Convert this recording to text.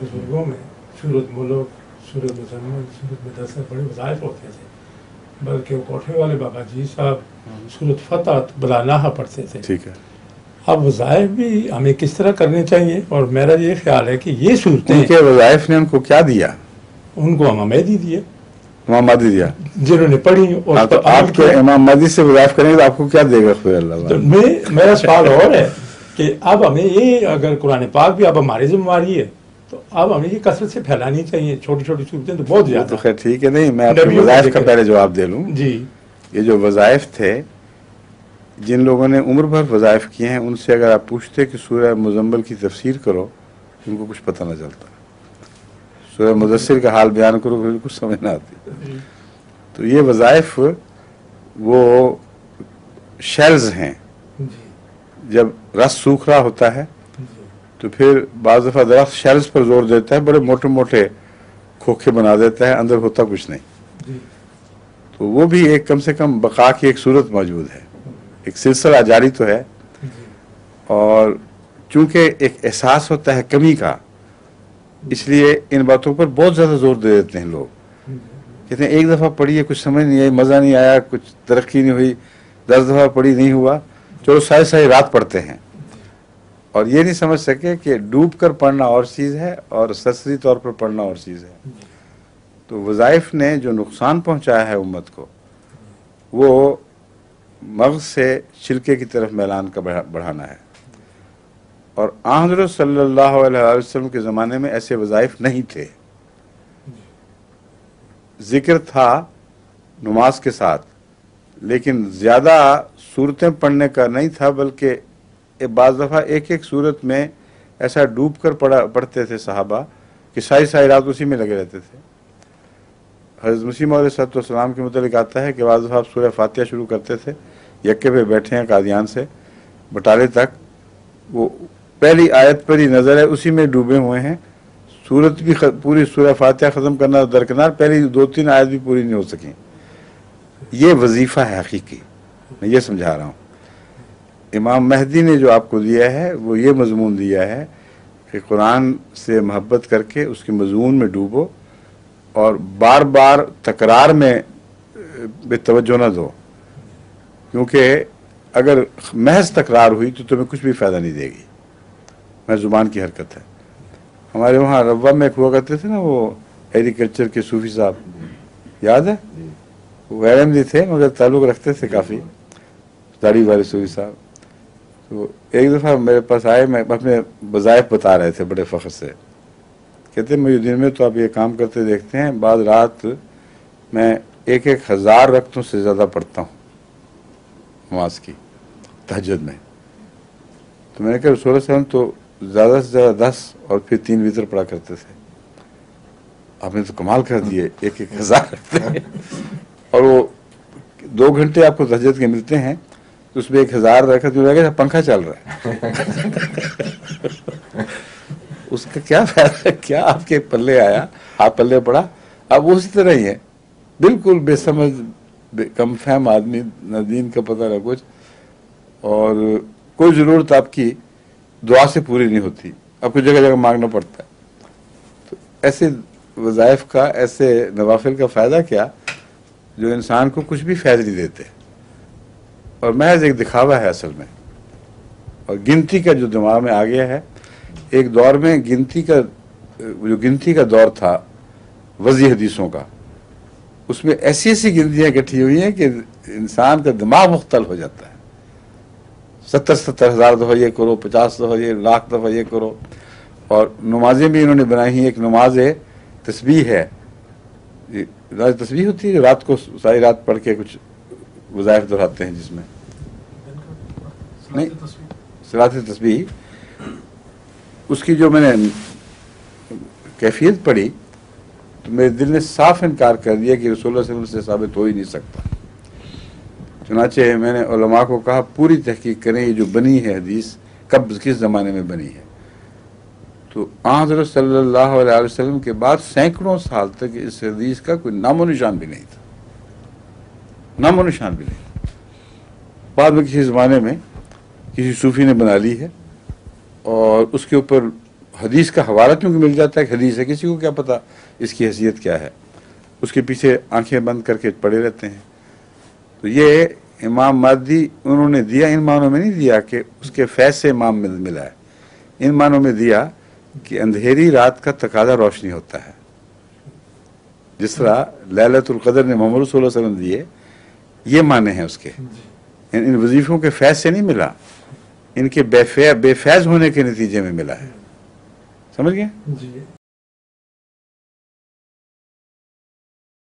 بزرگوں میں سورت ملک، سورت مزمل، سورت مدثر بڑے وظائف ہوتے تھے، بلکہ وہ کوٹھے والے بابا جی صاحب سورت فتح بلاناہا پڑھتے تھے. ٹھیک ہے. اب وظائف بھی ہمیں کس طرح کرنے چاہیے، اور میرا یہ خیال ہے کہ یہ صورتیں ان کے وظائف نے ان کو کیا دیا؟ ان کو امام مہدی دیے، امام مہدی دیا. جنہوں نے پڑھی اور تو آپ کے امام مہدی سے وظائف کریں گے تو آپ کو کیا دے گا خدا اللہ؟ میرا سوال اور ہے کہ اب ہمیں یہ، اگر قرآن پاک بھی اب ہماری ذمہ داری ہے تو اب ہمیں یہ کثرت سے پھیلانی چاہیے. چھوٹی چھوٹی صورتیں تو بہت زیادہ. تو خیر ٹھیک ہے، نہیں میں آپ کے وظائف کا پہلے جواب دے لوں. جی. یہ جو وظائف تھے، جن لوگوں نے عمر بھر وظائف کیے ہیں، ان سے اگر آپ پوچھتے کہ سورہ مزمل کی تفسیر کرو، ان کو کچھ پتہ نہ چلتا. سورہ مدثر کا حال بیان کرو، پھر کچھ سمجھ نہ آتی. تو یہ وظائف وہ شیلز ہیں. جب رس سوکھ رہا ہوتا ہے تو پھر بعض دفعہ درخت شیلز پر زور دیتا ہے، بڑے موٹے موٹے کھوکھے بنا دیتا ہے، اندر ہوتا کچھ نہیں. تو وہ بھی ایک کم سے کم بقا کی ایک صورت موجود ہے، ایک سلسلہ جاری تو ہے. اور چونکہ ایک احساس ہوتا ہے کمی کا، اس لیے ان باتوں پر بہت زیادہ زور دے دیتے ہیں لوگ. کہتے ہیں ایک دفعہ پڑھی ہے، کچھ سمجھ نہیں آئی، مزہ نہیں آیا، کچھ ترقی نہیں ہوئی. 10 دفعہ پڑھی نہیں ہوا، چلو ساری رات پڑھتے ہیں. اور یہ نہیں سمجھ سکے کہ ڈوب کر پڑھنا اور چیز ہے اور سرسری طور پر پڑھنا اور چیز ہے. تو وظائف نے جو نقصان پہنچایا ہے امت کو، وہ مغز سے چھلکے کی طرف میلان کا بڑھانا ہے. اور آن حضرت صلی اللہ علیہ وسلم کے زمانے میں ایسے وظائف نہیں تھے. ذکر تھا نماز کے ساتھ، لیکن زیادہ صورتیں پڑھنے کا نہیں تھا، بلکہ بعض دفعہ ایک ایک صورت میں ایسا ڈوب کر پڑھتے تھے صحابہ کہ ساری رات اسی میں لگے رہتے تھے. حضرت مسیح موعود علیہ السلام کے متعلق آتا ہے کہ بعض دفعہ آپ سورہ فاتحہ شروع کرتے تھے، یکے پہ بیٹھے ہیں قادیان سے بٹالے تک، وہ پہلی آیت پر ہی نظر ہے، اسی میں ڈوبے ہوئے ہیں. سورت بھی پوری سورہ فاتحہ ختم کرنا درکنار، پہلی 2-3 آیت بھی پوری نہیں ہو سکیں. یہ وظیفہ ہے حقیقی، میں یہ سمجھا رہا ہوں. امام مہدی نے جو آپ کو دیا ہے وہ یہ مضمون دیا ہے کہ قرآن سے محبت کر کے اس کے مضمون میں ڈوبو، اور بار بار تکرار میں بے توجہ نہ دو، کیونکہ اگر محض تکرار ہوئی تو تمہیں کچھ بھی فائدہ نہیں دے گی. میں زبان کی حرکت ہے. ہمارے وہاں روا میں ایک ہوا کرتے تھے نا، وہ ایگریکلچر کے صوفی صاحب، یاد ہے؟ وہ غیر احمدی تھے مگر تعلق رکھتے تھے کافی، داڑھی والے صوفی صاحب. تو ایک دفعہ میرے پاس آئے، میں اپنے وظائف بتا رہے تھے بڑے فخر سے. کہتے ہیں مجھے دن میں تو آپ یہ کام کرتے دیکھتے ہیں، بعض رات میں 1000 رکعتوں سے زیادہ پڑھتا ہوں نماز کی تہجد میں. تو میں نے کہا رسول اللہ صلی اللہ علیہ وسلم تو زیادہ سے زیادہ 10 اور پھر 3 وتر پڑھا کرتے تھے. آپ نے تو کمال کر دیے، 1000 رکھتے ہیں اور وہ 2 گھنٹے آپ کو تہجد کے ملتے ہیں، تو اس میں 1000 رکعت جو لگے پنکھا چل رہا ہے. اس کا کیا فائدہ، کیا آپ کے پلے آیا، آپ پلے پڑا. اب اسی طرح ہی ہے، بالکل بے سمجھ کم فہم آدمی، نہ دین کا پتہ نہ کچھ، اور کوئی ضرورت آپ کی دعا سے پوری نہیں ہوتی، آپ کو جگہ جگہ مانگنا پڑتا ہے. تو ایسے وظائف کا، ایسے نوافل کا فائدہ کیا جو انسان کو کچھ بھی فائدہ نہیں دیتے، اور محض ایک دکھاوا ہے اصل میں. اور گنتی کا جو دماغ میں آ گیا ہے، ایک دور میں گنتی کا دور تھا وضعی حدیثوں کا، اس میں ایسی گنتیاں اکٹھی ہوئی ہیں کہ انسان کا دماغ مختل ہو جاتا ہے. 70 ہزار دفعہ یہ کرو، 50 دفعہ یہ، 1,00,000 دفعہ یہ کرو. اور نمازیں بھی انہوں نے بنائی ہیں. ایک نماز تسبیح ہے، تسبیح ہوتی ہے رات کو ساری رات پڑھ کے کچھ وظائف دہراتے ہیں، جس میں نہیں صلاۃ تسبیح. اس کی جو میں نے کیفیت پڑھی تو میرے دل نے صاف انکار کر دیا کہ رسول اللہ صلی اللہ علیہ وسلم سے ثابت ہو ہی نہیں سکتا. چنانچہ میں نے علماء کو کہا پوری تحقیق کریں یہ جو بنی ہے حدیث کب کس زمانے میں بنی ہے. تو حضرت صلی اللہ علیہ وسلم کے بعد سینکڑوں سال تک اس حدیث کا کوئی نام و نشان بھی نہیں تھا، نام و نشان بھی نہیں. بعد میں کسی زمانے میں کسی صوفی نے بنا لی ہے، اور اس کے اوپر حدیث کا حوالہ کیونکہ مل جاتا ہے کہ حدیث ہے، کسی کو کیا پتا اس کی حیثیت کیا ہے، اس کے پیچھے آنکھیں بند کر کے پڑے رہتے ہیں۔ تو یہ امام مہدی انہوں نے دیا، ان معنوں میں نہیں دیا کہ اس کے فیض سے امام ملا ہے، ان معنوں میں دیا کہ اندھیری رات کا تقاضا روشنی ہوتا ہے، جس طرح لیلۃ القدر نے محمد صلی اللہ علیہ وسلم دیے، یہ معنی ہیں اس کے۔ ان وظیفوں کے فیض سے نہیں ملا، ان کے بے فیض ہونے کے نتیجے میں ملا ہے، سمجھ گئے؟ جی